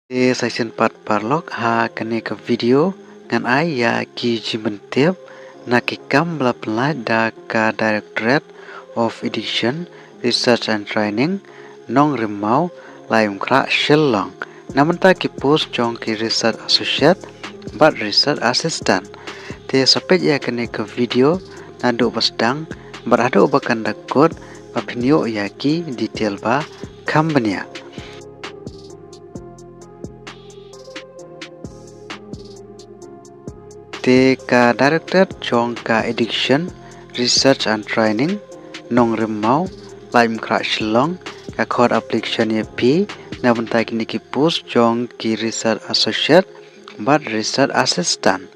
Di section part parlok ha kene ke video ngan ai ya ki jimentep na ki kam belapelai da ka Directorate of Education, Research and Training nong rimau laim kra shillong. Namenta ki post jong ki research associate but research assistant. Te sapet ya kene ke video nado basdang berado bakan dakot papinyo ya ki detail ba kambanya. Te ka Director Jong ka Education, Research and Training nong rimau laim kra shillong ka code application ye pi na bentai kini ki post jong ki research associate but research assistant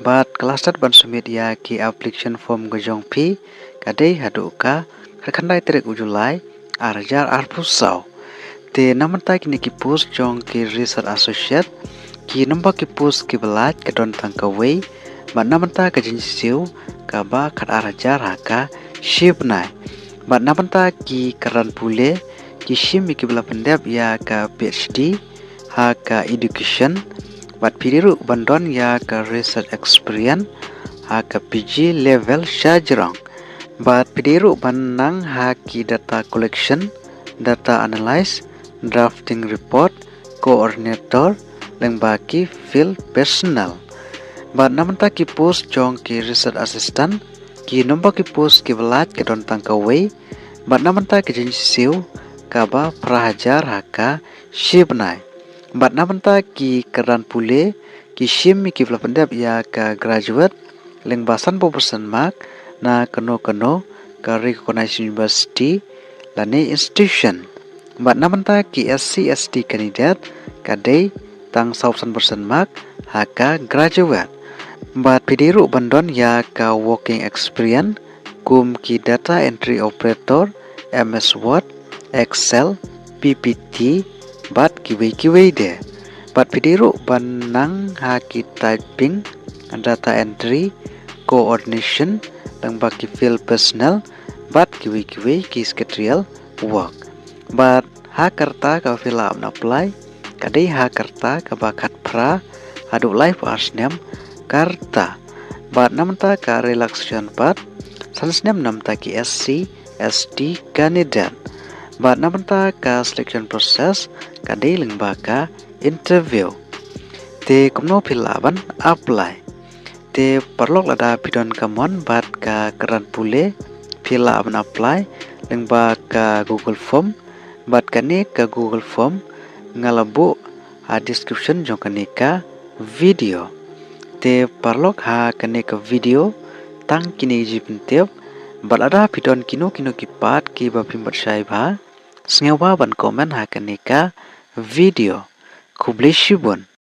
but cluster ban sumit ya ki application form go jong pi kadai hadu ka khandai trek ujulai arjar arpusau te namantai kini ki post jong ki research associate ki nomba ki post ki belat ka don tangkawai ba namanta ka jinsiu ka ba khat arajar haka shipnai ba namanta ki karan pule ki shim ki bela pendep ya ka PhD haka education bat piriru bandon ya ka research experience haka PG level shajrong bat piriru banang haki data collection, data analyze, drafting report, coordinator leng baki field personal. Bat namanta ki post jong ki research assistant ki nomba ki post ki velat ke don tangkawai bat namanta ki jinsiu ka ba prahajar haka shibnai. Bat namanta ki karan pule ki shim ki vela pendep ya ka graduate leng basan bobosan mak na kano ka recognized university lani institution. Bat namanta ki SC ST candidate kadai tang 1,000% mark haka graduate. Bat pidiru bandon ya ka working experience kum ki data entry operator, MS Word, Excel, PPT, bat kiwai de. Bat pidiru banang haki typing, data entry, coordination, dan baki field personnel, bat kiwai ki secretarial work. Bat hakarta ka fill up na apply kadai hakarta ka bakat pra hadu life arsnem karta bat namta ka relaxation part sansnem namta ki SC ST candidate bat namta ka selection process kadai lengbaka interview te kumno pilaban apply te perlok lada pidon kamon bat ka keran pule pilaban apply lengbaka Google Form bat kane ka Google Form ngalabu description jong kane ka video te parlok ha kane ka video tang kini jipentep balada pidon kino ki pat ki ba pimbat sai ba sngewa ban komen ha kane ka video kubleshibun.